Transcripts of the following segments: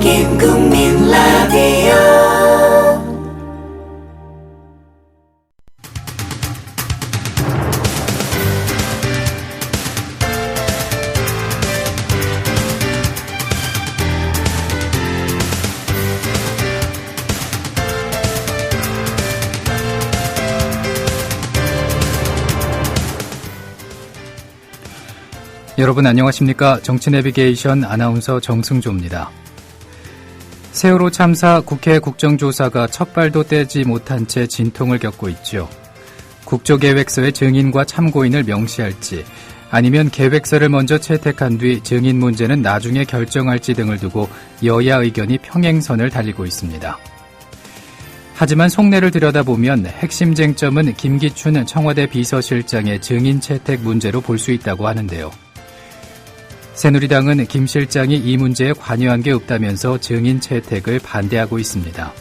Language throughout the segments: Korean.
김국민 라디오. 여러분 안녕하십니까? 정치내비게이션 아나운서 정승조입니다. 세월호 참사 국회 국정조사가 첫 발도 떼지 못한 채 진통을 겪고 있죠. 국조계획서의 증인과 참고인을 명시할지 아니면 계획서를 먼저 채택한 뒤 증인 문제는 나중에 결정할지 등을 두고 여야 의견이 평행선을 달리고 있습니다. 하지만 속내를 들여다보면 핵심 쟁점은 김기춘 청와대 비서실장의 증인 채택 문제로 볼 수 있다고 하는데요. 새누리당은 김 실장이 이 문제에 관여한 게 없다면서 증인 채택을 반대하고 있습니다.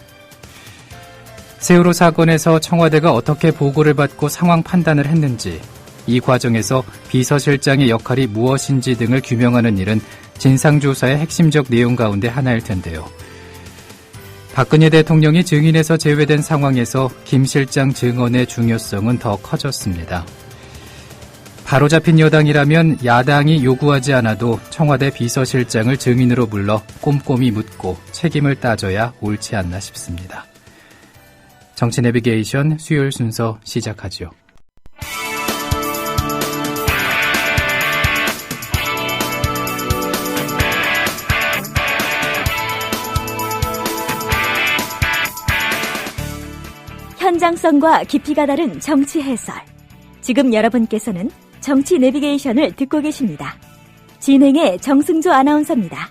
세월호 사건에서 청와대가 어떻게 보고를 받고 상황 판단을 했는지, 이 과정에서 비서실장의 역할이 무엇인지 등을 규명하는 일은 진상조사의 핵심적 내용 가운데 하나일 텐데요. 박근혜 대통령이 증인에서 제외된 상황에서 김 실장 증언의 중요성은 더 커졌습니다. 바로잡힌 여당이라면 야당이 요구하지 않아도 청와대 비서실장을 증인으로 불러 꼼꼼히 묻고 책임을 따져야 옳지 않나 싶습니다. 정치 내비게이션 수요일 순서 시작하죠. 현장성과 깊이가 다른 정치 해설. 지금 여러분께서는 정치 내비게이션을 듣고 계십니다. 진행의 정승조 아나운서입니다.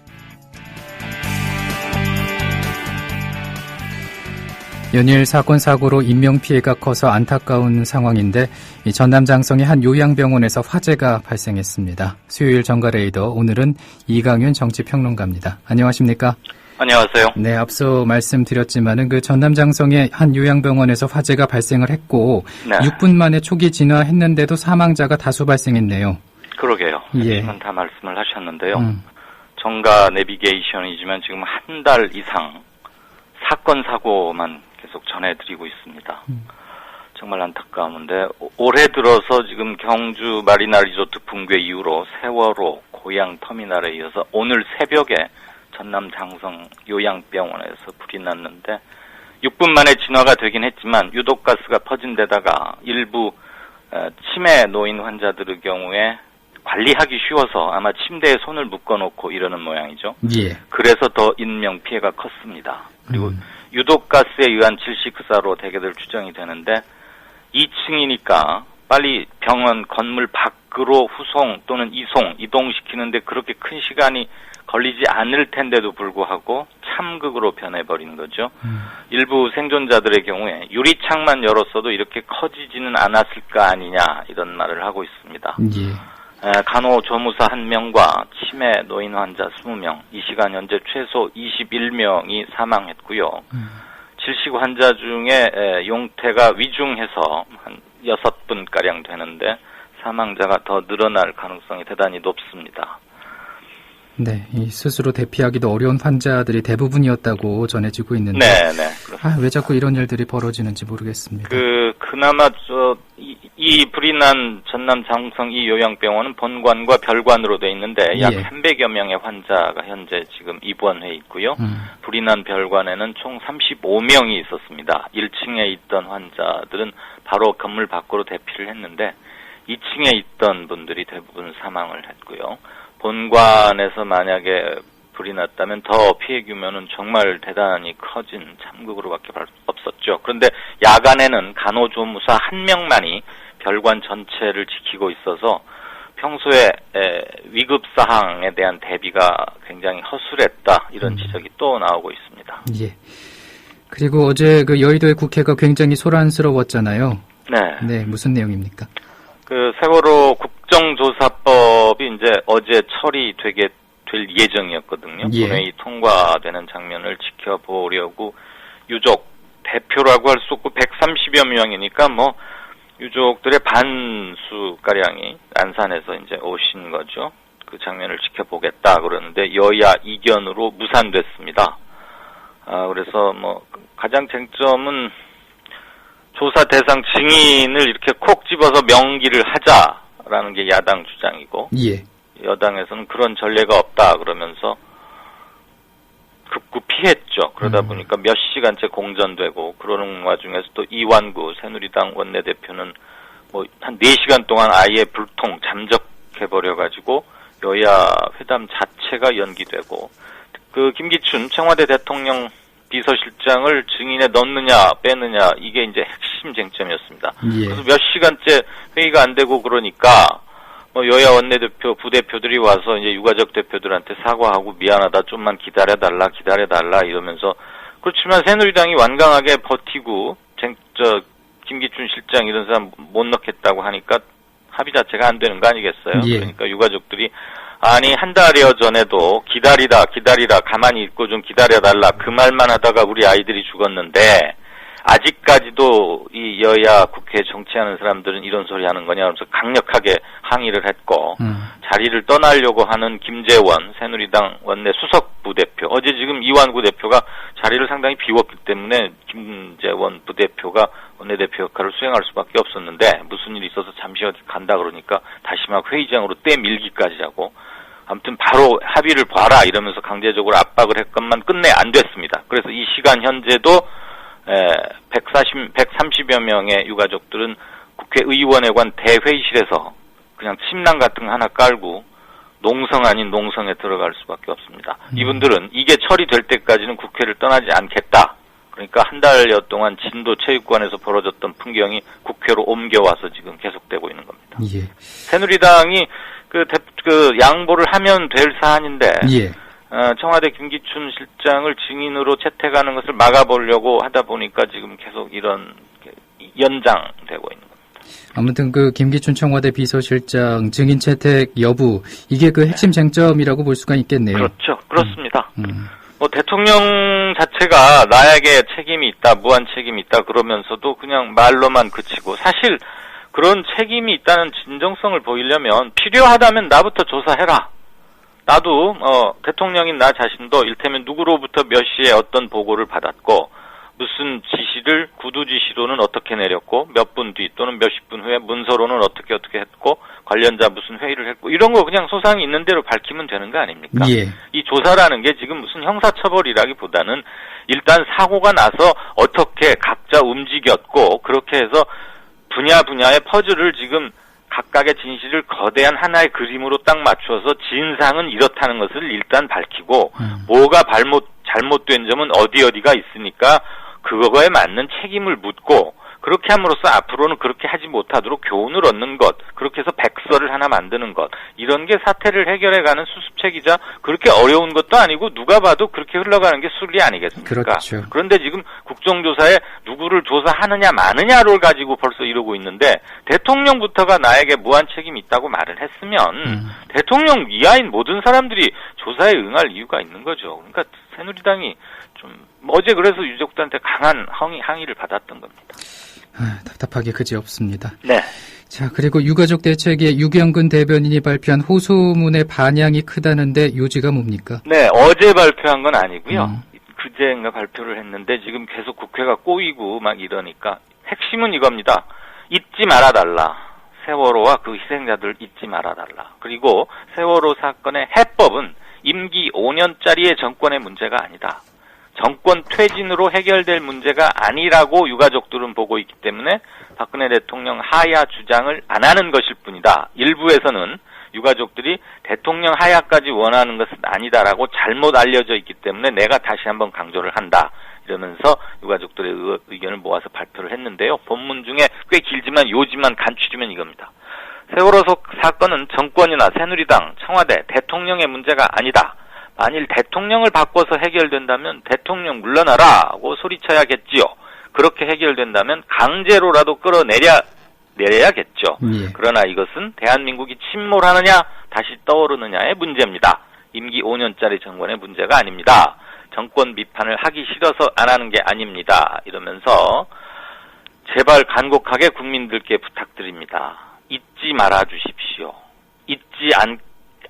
연일 사건 사고로 인명피해가 커서 안타까운 상황인데 이 전남 장성의 한 요양병원에서 화재가 발생했습니다. 수요일 정가레이더, 오늘은 이강윤 정치평론가입니다. 안녕하십니까? 안녕하세요. 네, 앞서 말씀드렸지만은 그 전남 장성의 한 요양병원에서 화재가 발생을 했고, 네. 6분 만에 초기 진화했는데도 사망자가 다수 발생했네요. 그러게요. 예. 지금 다 말씀을 하셨는데요. 정가 내비게이션이지만 지금 한 달 이상 사건 사고만 계속 전해드리고 있습니다. 정말 안타까운데 올해 들어서 지금 경주 마리나 리조트 붕괴 이후로 세월호 고양 터미널에 이어서 오늘 새벽에 전남 장성 요양병원에서 불이 났는데 6분 만에 진화가 되긴 했지만 유독가스가 퍼진 데다가 일부 치매 노인 환자들의 경우에 관리하기 쉬워서 아마 침대에 손을 묶어놓고 이러는 모양이죠. 예. 그래서 더 인명피해가 컸습니다. 그리고 유독가스에 의한 질식사로 대개들 추정이 되는데 2층이니까 빨리 병원 건물 밖으로 후송 또는 이동시키는데 그렇게 큰 시간이 걸리지 않을 텐데도 불구하고 참극으로 변해버린 거죠. 일부 생존자들의 경우에 유리창만 열었어도 이렇게 커지지는 않았을까 아니냐 이런 말을 하고 있습니다. 예. 간호조무사 1명과 치매 노인 환자 20명, 이 시간 현재 최소 21명이 사망했고요. 질식 환자 중에 용태가 위중해서 한 6분가량 되는데 사망자가 더 늘어날 가능성이 대단히 높습니다. 네, 이 스스로 대피하기도 어려운 환자들이 대부분이었다고 전해지고 있는데, 네. 왜 자꾸 이런 일들이 벌어지는지 모르겠습니다. 그나마 이 불이 난 전남 장성 이 요양병원은 본관과 별관으로 돼 있는데 약 300여 명의 환자가 현재 지금 입원해 있고요. 불이 난 별관에는 총 35명이 있었습니다. 1층에 있던 환자들은 바로 건물 밖으로 대피를 했는데 2층에 있던 분들이 대부분 사망을 했고요. 본관에서 만약에 불이 났다면 더 피해 규모는 정말 대단히 커진 참극으로밖에 없었죠. 그런데 야간에는 간호조무사 1명만이 별관 전체를 지키고 있어서 평소에 위급 사항에 대한 대비가 굉장히 허술했다 이런 지적이 또 나오고 있습니다. 예. 그리고 어제 그 여의도의 국회가 굉장히 소란스러웠잖아요. 네, 무슨 내용입니까? 세월호 국정조사법이 이제 어제 처리되게 될 예정이었거든요. 본회의 통과되는 장면을 지켜보려고 유족 대표라고 할 수 없고 130여 명이니까 뭐 유족들의 반수가량이 안산에서 이제 오신 거죠. 그 장면을 지켜보겠다 그러는데 여야 이견으로 무산됐습니다. 그래서 뭐 가장 쟁점은 조사 대상 증인을 이렇게 콕 집어서 명기를 하자라는 게 야당 주장이고 예. 여당에서는 그런 전례가 없다 그러면서 극구 피했죠. 그러다 보니까 몇 시간째 공전되고 그러는 와중에서 또 이완구 새누리당 원내대표는 뭐 한 4시간 동안 아예 불통 잠적해버려가지고 여야 회담 자체가 연기되고 그 김기춘 청와대 대통령 비서실장을 증인에 넣느냐 빼느냐 이게 이제 핵심 쟁점이었습니다. 예. 그래서 몇 시간째 회의가 안 되고 그러니까 뭐 여야 원내대표 부대표들이 와서 이제 유가족 대표들한테 사과하고 미안하다 좀만 기다려달라 이러면서 그렇지만 새누리당이 완강하게 버티고 김기춘 실장 이런 사람 못 넣겠다고 하니까 합의 자체가 안 되는 거 아니겠어요? 예. 그러니까 유가족들이 아니 한 달여 전에도 기다리라 가만히 있고 좀 기다려달라 그 말만 하다가 우리 아이들이 죽었는데 아직까지도 이 여야 국회에 정치하는 사람들은 이런 소리 하는 거냐 하면서 강력하게 항의를 했고 자리를 떠나려고 하는 김재원 새누리당 원내 수석 부대표 어제 지금 이완구 대표가 자리를 상당히 비웠기 때문에 김재원 부대표가 원내대표 역할을 수행할 수밖에 없었는데 무슨 일이 있어서 잠시 어디 간다 그러니까 다시 막 회의장으로 떼밀기까지 하고 아무튼 바로 합의를 봐라 이러면서 강제적으로 압박을 했건만 끝내 안 됐습니다. 그래서 이 시간 현재도 130여 명의 유가족들은 국회의원회관 대회의실에서 그냥 침낭 같은 거 하나 깔고 농성 아닌 농성에 들어갈 수밖에 없습니다. 이분들은 이게 처리될 때까지는 국회를 떠나지 않겠다. 그러니까 한 달여 동안 진도 체육관에서 벌어졌던 풍경이 국회로 옮겨와서 지금 계속되고 있는 겁니다. 예. 새누리당이 그 양보를 하면 될 사안인데 예. 청와대 김기춘 실장을 증인으로 채택하는 것을 막아보려고 하다 보니까 지금 계속 이런 연장되고 있는 겁니다. 아무튼 그 김기춘 청와대 비서실장 증인 채택 여부 이게 그 핵심 쟁점이라고 볼 수가 있겠네요. 그렇죠. 그렇습니다. 뭐 대통령 자체가 나에게 책임이 있다, 무한 책임이 있다 그러면서도 그냥 말로만 그치고 사실 그런 책임이 있다는 진정성을 보이려면 필요하다면 나부터 조사해라. 나도 대통령인 나 자신도 일테면 누구로부터 몇 시에 어떤 보고를 받았고 무슨 지시를 구두 지시로는 어떻게 내렸고 몇 분 뒤 또는 몇십 분 후에 문서로는 어떻게 했고 관련자 무슨 회의를 했고 이런 거 그냥 소상이 있는 대로 밝히면 되는 거 아닙니까? 예. 이 조사라는 게 지금 무슨 형사처벌이라기보다는 일단 사고가 나서 어떻게 각자 움직였고 그렇게 해서 분야의 퍼즐을 지금 각각의 진실을 거대한 하나의 그림으로 딱 맞춰서 진상은 이렇다는 것을 일단 밝히고 뭐가 잘못된 점은 어디가 있으니까 그거에 맞는 책임을 묻고 그렇게 함으로써 앞으로는 그렇게 하지 못하도록 교훈을 얻는 것, 그렇게 해서 백서를 하나 만드는 것, 이런 게 사태를 해결해가는 수습책이자 그렇게 어려운 것도 아니고 누가 봐도 그렇게 흘러가는 게 순리 아니겠습니까? 그렇죠. 그런데 지금 국정조사에 누구를 조사하느냐 마느냐를 가지고 벌써 이러고 있는데 대통령부터가 나에게 무한 책임이 있다고 말을 했으면 대통령 이하인 모든 사람들이 조사에 응할 이유가 있는 거죠. 그러니까 새누리당이 좀 어제 그래서 유족들한테 강한 항의를 받았던 겁니다. 답답하게 그지없습니다. 네. 자, 그리고 유가족 대책에 유경근 대변인이 발표한 호소문의 반향이 크다는데 요지가 뭡니까? 네, 어제 발표한 건 아니고요. 그제인가 발표를 했는데 지금 계속 국회가 꼬이고 막 이러니까 핵심은 이겁니다. 잊지 말아달라. 세월호와 그 희생자들 잊지 말아달라. 그리고 세월호 사건의 해법은 임기 5년짜리의 정권의 문제가 아니다. 정권 퇴진으로 해결될 문제가 아니라고 유가족들은 보고 있기 때문에 박근혜 대통령 하야 주장을 안 하는 것일 뿐이다. 일부에서는 유가족들이 대통령 하야까지 원하는 것은 아니다라고 잘못 알려져 있기 때문에 내가 다시 한번 강조를 한다. 이러면서 유가족들의 의견을 모아서 발표를 했는데요. 본문 중에 꽤 길지만 요지만 간추리면 이겁니다. 세월호 사건은 정권이나 새누리당, 청와대, 대통령의 문제가 아니다. 만일 대통령을 바꿔서 해결된다면 대통령 물러나라고 소리쳐야겠지요. 그렇게 해결된다면 강제로라도 끌어내려야겠죠. 그러나 이것은 대한민국이 침몰하느냐 다시 떠오르느냐의 문제입니다. 임기 5년짜리 정권의 문제가 아닙니다. 정권 비판을 하기 싫어서 안 하는 게 아닙니다. 이러면서 제발 간곡하게 국민들께 부탁드립니다. 잊지 말아 주십시오. 잊지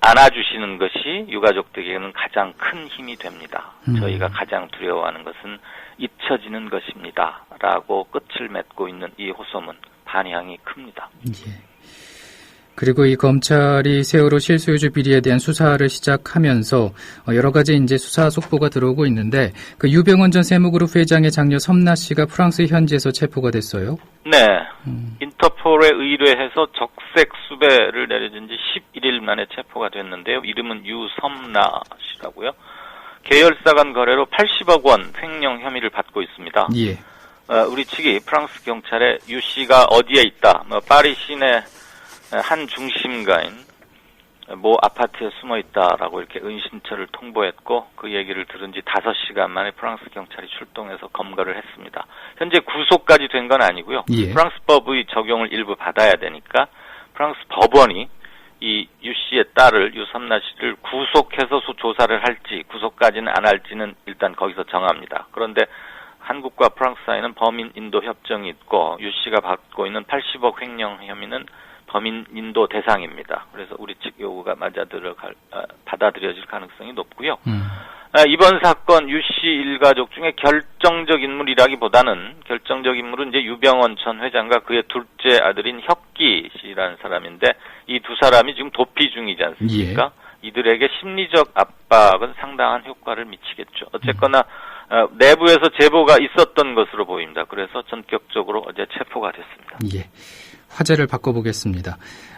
안아주시는 것이 유가족들에게는 가장 큰 힘이 됩니다. 저희가 가장 두려워하는 것은 잊혀지는 것입니다. 라고 끝을 맺고 있는 이 호소문, 반향이 큽니다. 예. 그리고 이 검찰이 세월호 실소유주 비리에 대한 수사를 시작하면서 여러 가지 이제 수사 속보가 들어오고 있는데 그 유병원 전 세무그룹 회장의 장녀 섬나 씨가 프랑스 현지에서 체포가 됐어요. 네. 인터폴에 의뢰해서 적색 수배를 내려진 지 11일 만에 체포가 됐는데요. 이름은 유섬나 씨라고요. 계열사 간 거래로 80억 원 횡령 혐의를 받고 있습니다. 예. 우리 측이 프랑스 경찰에 유 씨가 어디에 있다, 파리 시내 한 중심가인 모 아파트에 숨어 있다라고 이렇게 은신처를 통보했고 그 얘기를 들은 지 5시간 만에 프랑스 경찰이 출동해서 검거를 했습니다. 현재 구속까지 된 건 아니고요. 예. 프랑스 법의 적용을 일부 받아야 되니까 프랑스 법원이 이 유 씨의 딸을 유섬나 씨를 구속해서 조사를 할지 구속까지는 안 할지는 일단 거기서 정합니다. 그런데 한국과 프랑스 사이는 범인 인도 협정이 있고 유 씨가 받고 있는 80억 횡령 혐의는 범인 인도 대상입니다. 그래서 우리 측 요구가 받아들여질 가능성이 높고요. 이번 사건 유 씨 일가족 중에 결정적 인물이라기보다는 결정적 인물은 이제 유병원 전 회장과 그의 둘째 아들인 혁기 씨라는 사람인데 이 두 사람이 지금 도피 중이지 않습니까? 예. 이들에게 심리적 압박은 상당한 효과를 미치겠죠. 어쨌거나 내부에서 제보가 있었던 것으로 보입니다. 그래서 전격적으로 어제 체포가 됐습니다. 예. 화제를 바꿔보겠습니다.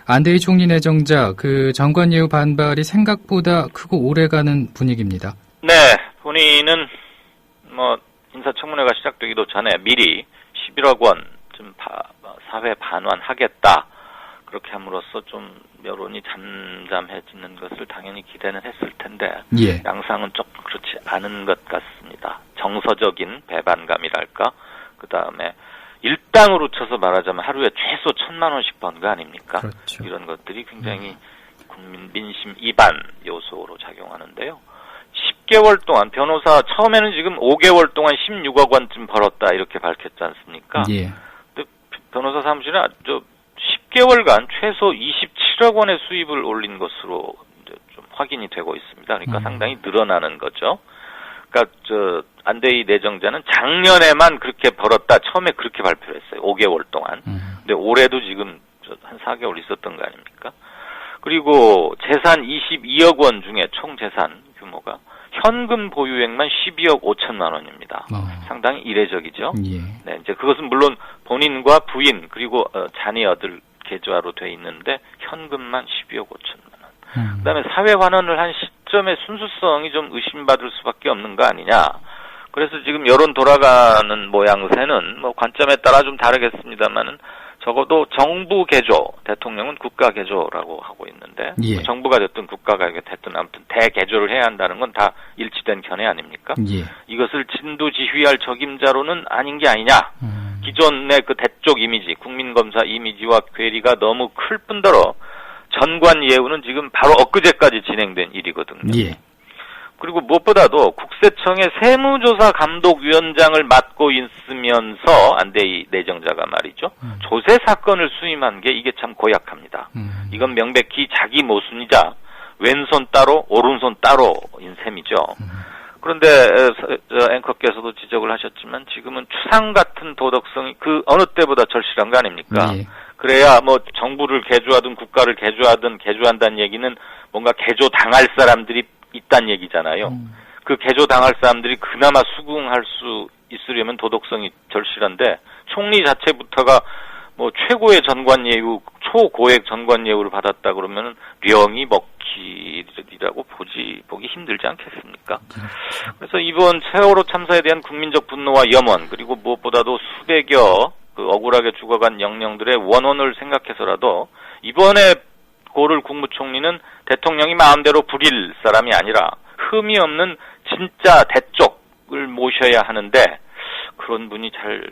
안대희 총리 내정자 그 정관예우 반발이 생각보다 크고 오래가는 분위기입니다. 네, 본인은 인사청문회가 시작되기도 전에 미리 11억 원쯤 사회 반환하겠다 그렇게 함으로써 좀 여론이 잠잠해지는 것을 당연히 기대는 했을 텐데 예. 양상은 조금 그렇지 않은 것 같습니다. 정서적인 배반감이랄까 그 다음에 일당으로 쳐서 말하자면 하루에 최소 1,000만 원씩 번 거 아닙니까? 그렇죠. 이런 것들이 굉장히 국민 민심 이반 요소로 작용하는데요. 10개월 동안 변호사 처음에는 지금 5개월 동안 16억 원쯤 벌었다 이렇게 밝혔지 않습니까? 예. 근데 변호사 사무실은 10개월간 최소 27억 원의 수입을 올린 것으로 이제 좀 확인이 되고 있습니다. 그러니까 상당히 늘어나는 거죠. 그러니까 안대희 내정자는 작년에만 그렇게 벌었다 처음에 그렇게 발표를 했어요. 5개월 동안. 근데 올해도 지금 한 4개월 있었던 거 아닙니까? 그리고 재산 22억 원 중에 총 재산 규모가 현금 보유액만 12억 5천만 원입니다. 상당히 이례적이죠. 예. 네, 이제 그것은 물론 본인과 부인 그리고 자녀들 계좌로 돼 있는데 현금만 12억 5천만 원. 그다음에 사회 환원을 한 시점의 순수성이 좀 의심받을 수밖에 없는 거 아니냐. 그래서 지금 여론 돌아가는 모양새는 관점에 따라 좀 다르겠습니다만은 적어도 정부 개조, 대통령은 국가 개조라고 하고 있는데 예. 정부가 됐든 국가가 됐든 아무튼 대개조를 해야 한다는 건 다 일치된 견해 아닙니까? 예. 이것을 진두지휘할 적임자로는 아닌 게 아니냐. 기존의 그 대쪽 이미지, 국민검사 이미지와 괴리가 너무 클 뿐더러 전관예우는 지금 바로 엊그제까지 진행된 일이거든요. 예. 그리고 무엇보다도 국세청의 세무조사 감독위원장을 맡고 있으면서 안대희 내정자가 말이죠. 조세 사건을 수임한 게 이게 참 고약합니다. 이건 명백히 자기 모순이자 왼손 따로 오른손 따로인 셈이죠. 그런데 앵커께서도 지적을 하셨지만 지금은 추상 같은 도덕성이 그 어느 때보다 절실한 거 아닙니까? 예. 그래야 정부를 개조하든 국가를 개조하든 개조한다는 얘기는 뭔가 개조당할 사람들이 있단 얘기잖아요. 그 개조당할 사람들이 그나마 수긍할 수 있으려면 도덕성이 절실한데 총리 자체부터가 최고의 전관예우, 초고액 전관예우를 받았다 그러면은 령이 먹히리라고 보기 힘들지 않겠습니까? 그래서 이번 세월호 참사에 대한 국민적 분노와 염원 그리고 무엇보다도 수백여 그 억울하게 죽어간 영령들의 원혼을 생각해서라도 이번에 고를 국무총리는 대통령이 마음대로 부릴 사람이 아니라 흠이 없는 진짜 대쪽을 모셔야 하는데 그런 분이 잘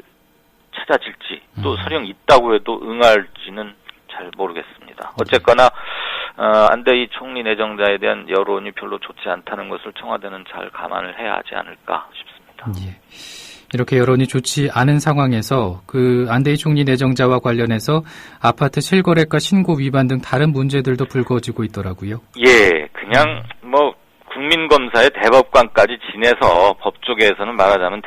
찾아질지 또 설령 있다고 해도 응할지는 잘 모르겠습니다. 어쨌거나 안대희 총리 내정자에 대한 여론이 별로 좋지 않다는 것을 청와대는 잘 감안을 해야 하지 않을까 싶습니다. 예. 이렇게 여론이 좋지 않은 상황에서 그 안대희 총리 내정자와 관련해서 아파트 실거래가 신고 위반 등 다른 문제들도 불거지고 있더라고요. 예, 그냥 뭐 국민검사의 대법관까지 지내서 법조계에서는 말하자면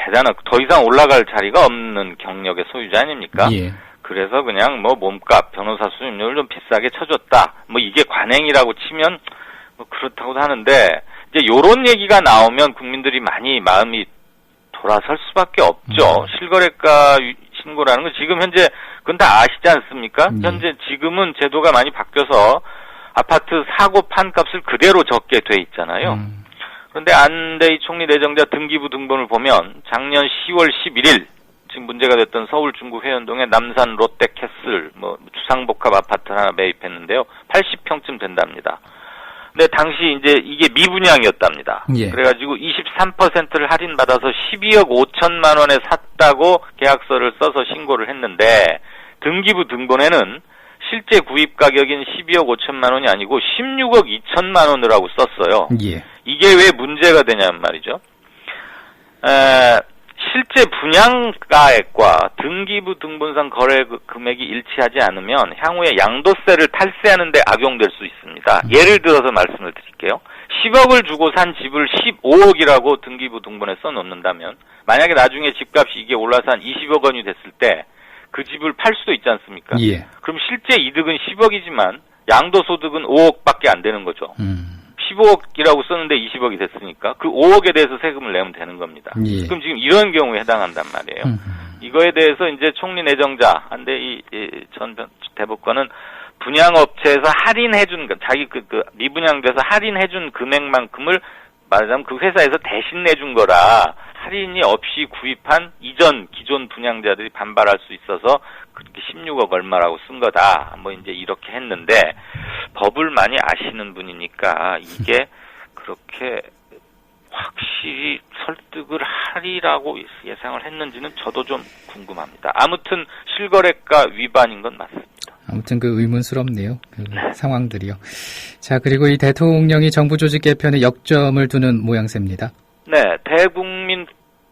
더 이상 올라갈 자리가 없는 경력의 소유자 아닙니까? 예. 그래서 그냥 뭐 몸값, 변호사 수임료를 좀 비싸게 쳐줬다. 뭐 이게 관행이라고 치면 뭐 그렇다고도 하는데 이제 요런 얘기가 나오면 국민들이 많이 마음이 돌아설 수밖에 없죠. 실거래가 신고라는 건 지금 현재 그건 다 아시지 않습니까? 현재 지금은 제도가 많이 바뀌어서 아파트 사고 판값을 그대로 적게 돼 있잖아요. 그런데 안대희 총리 내정자 등기부 등본을 보면 작년 10월 11일 지금 문제가 됐던 서울 중구 회원동의 남산 롯데캐슬 뭐 주상복합 아파트 하나 매입했는데요. 80평쯤 된답니다. 근데 당시 이제 이게 미분양이었답니다. 예. 그래가지고 23%를 할인받아서 12억 5천만 원에 샀다고 계약서를 써서 신고를 했는데 등기부 등본에는 실제 구입 가격인 12억 5천만 원이 아니고 16억 2천만 원이라고 썼어요. 예. 이게 왜 문제가 되냐면 말이죠. 실제 분양가액과 등기부 등본상 거래 금액이 일치하지 않으면 향후에 양도세를 탈세하는 데 악용될 수 있습니다. 예를 들어서 말씀을 드릴게요. 10억을 주고 산 집을 15억이라고 등기부 등본에 써놓는다면 만약에 나중에 집값이 이게 올라서 한 20억 원이 됐을 때 그 집을 팔 수도 있지 않습니까? 예. 그럼 실제 이득은 10억이지만 양도소득은 5억밖에 안 되는 거죠. 15억이라고 썼는데 20억이 됐으니까 그 5억에 대해서 세금을 내면 되는 겁니다. 예. 그럼 지금 이런 경우에 해당한단 말이에요. 이거에 대해서 이제 총리 내정자 안대희 전 대법관은 분양업체에서 할인해준 자기 그 미분양돼서 할인해준 금액만큼을 말하자면 그 회사에서 대신 내준 거라 할인이 없이 구입한 이전 기존 분양자들이 반발할 수 있어서 그렇게 16억 얼마라고 쓴 거다. 뭐 이제 이렇게 했는데 법을 많이 아시는 분이니까 이게 그렇게 확실히 설득을 하리라고 예상을 했는지는 저도 좀 궁금합니다. 아무튼 실거래가 위반인 건 맞습니다. 아무튼 그 의문스럽네요. 그 상황들이요. 자, 그리고 이 대통령이 정부 조직 개편에 역점을 두는 모양새입니다. 네, 대국민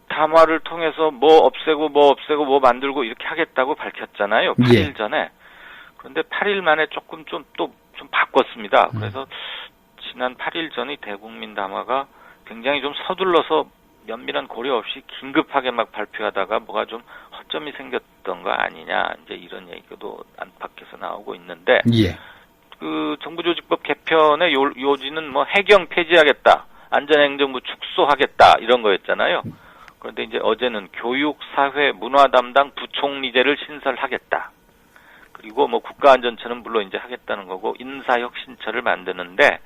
담화를 통해서 뭐 없애고 뭐 만들고 이렇게 하겠다고 밝혔잖아요. 8일 예. 전에. 그런데 8일 만에 조금 좀 바꿨습니다. 그래서 지난 8일 전의 대국민 담화가 굉장히 좀 서둘러서 면밀한 고려 없이 긴급하게 막 발표하다가 뭐가 좀 허점이 생겼던 거 아니냐, 이제 이런 얘기도 안팎에서 나오고 있는데, 예. 그 정부조직법 개편의 요지는 뭐 해경 폐지하겠다, 안전행정부 축소하겠다 이런 거였잖아요. 그런데 이제 어제는 교육, 사회, 문화 담당 부총리제를 신설하겠다. 그리고 뭐 국가안전처는 물론 이제 하겠다는 거고 인사혁신처를 만드는데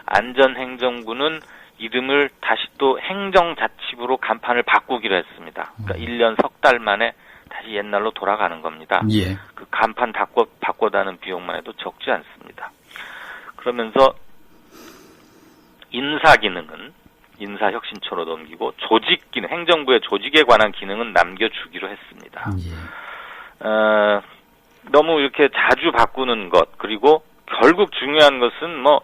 안전행정부는 이름을 다시 또 행정자치부로 간판을 바꾸기로 했습니다. 그러니까 1년 석 달 만에 다시 옛날로 돌아가는 겁니다. 예. 그 간판 바꿔다는 비용만 해도 적지 않습니다. 그러면서 인사기능은 인사혁신처로 넘기고 조직기능, 행정부의 조직에 관한 기능은 남겨주기로 했습니다. 예. 너무 이렇게 자주 바꾸는 것, 그리고 결국 중요한 것은 뭐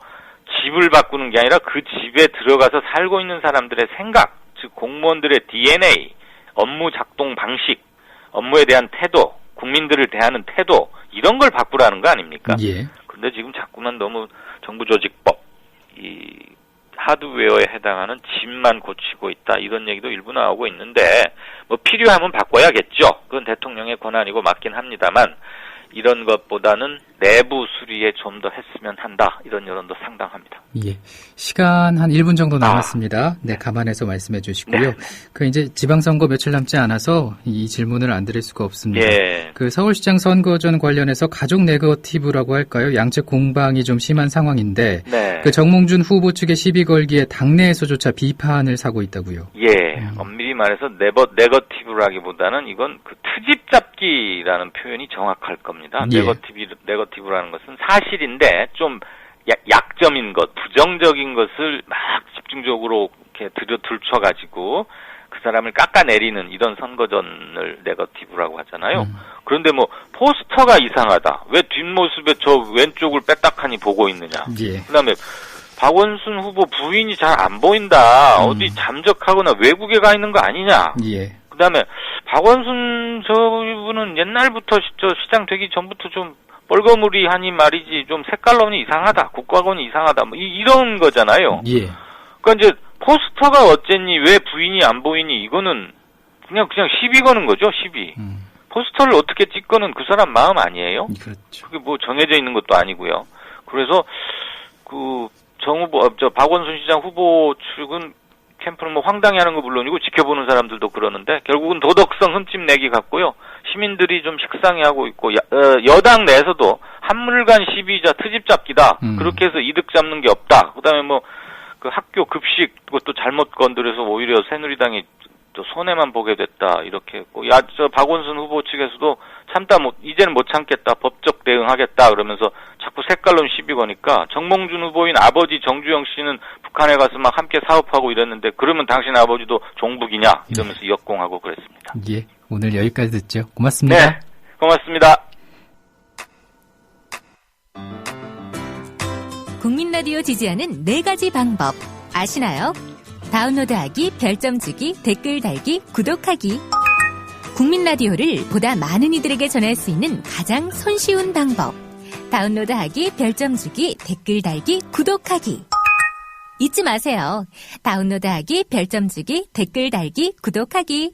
집을 바꾸는 게 아니라 그 집에 들어가서 살고 있는 사람들의 생각, 즉 공무원들의 DNA, 업무 작동 방식, 업무에 대한 태도, 국민들을 대하는 태도, 이런 걸 바꾸라는 거 아닙니까? 예. 근데 지금 자꾸만 너무 정부조직법, 이 하드웨어에 해당하는 집만 고치고 있다, 이런 얘기도 일부 나오고 있는데 뭐 필요하면 바꿔야겠죠. 그건 대통령의 권한이고 맞긴 합니다만 이런 것보다는 내부 수리에 좀 더 했으면 한다, 이런 여론도 상당합니다. 예. 시간 한 1분 정도 남았습니다. 네, 감안해서 말씀해 주시고요. 네. 그 이제 지방선거 며칠 남지 않아서 이 질문을 안 드릴 수가 없습니다. 예. 그 서울시장 선거 전 관련해서 가족 네거티브라고 할까요? 양측 공방이 좀 심한 상황인데 네. 그 정몽준 후보 측의 시비 걸기에 당내에서조차 비판을 사고 있다고요. 예. 엄밀히 말해서 네거티브라기보다는 이건 그 트집 잡기라는 표현이 정확할 겁니다. 예. 네거티브라는 것은 사실인데 좀 약점인 것, 부정적인 것을 막 집중적으로 이렇게 들춰가지고 그 사람을 깎아내리는 이런 선거전을 네거티브라고 하잖아요. 그런데 뭐 포스터가 이상하다. 왜 뒷모습에 저 왼쪽을 빼딱하니 보고 있느냐. 예. 그다음에 박원순 후보 부인이 잘 안 보인다. 어디 잠적하거나 외국에 가 있는 거 아니냐. 예. 그다음에 박원순 저분은 옛날부터 시장 되기 전부터 좀 뻘거무리하니 말이지 좀 색깔론이 이상하다, 국가관이 이상하다, 뭐 이런 거잖아요. 예. 그러니까 이제 포스터가 어쨌니 왜 부인이 안 보이니 이거는 그냥 시비 거는 거죠, 시비. 포스터를 어떻게 찍거는 그 사람 마음 아니에요? 그렇죠. 그게 뭐 정해져 있는 것도 아니고요. 그래서 그 박원순 시장 후보 측은 캠프는 뭐 황당해 하는 거 물론이고 지켜보는 사람들도 그러는데 결국은 도덕성 흠집내기 같고요. 시민들이 좀 식상해하고 있고 여당 내에서도 한물간 시비자 트집 잡기다. 그렇게 해서 이득 잡는 게 없다. 그다음에 뭐 그 학교 급식 그것도 잘못 건드려서 오히려 새누리당이 또 손해만 보게 됐다. 이렇게 했고 박원순 후보 측에서도 이제는 못 참겠다. 법적 대응하겠다. 그러면서 자꾸 색깔론 시비 거니까 정몽준 후보인 아버지 정주영 씨는 북한에 가서 막 함께 사업하고 이랬는데 그러면 당신 아버지도 종북이냐 이러면서 역공하고 그랬습니다. 예, 오늘 여기까지 듣죠. 고맙습니다. 네, 고맙습니다. 국민 라디오 지지하는 4가지 방법 아시나요? 다운로드하기, 별점 주기, 댓글 달기, 구독하기. 국민 라디오를 보다 많은 이들에게 전할 수 있는 가장 손쉬운 방법. 다운로드하기, 별점 주기, 댓글 달기, 구독하기. 잊지 마세요. 다운로드하기, 별점 주기, 댓글 달기, 구독하기.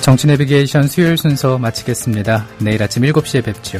정치 내비게이션 수요일 순서 마치겠습니다. 내일 아침 7시에 뵙죠.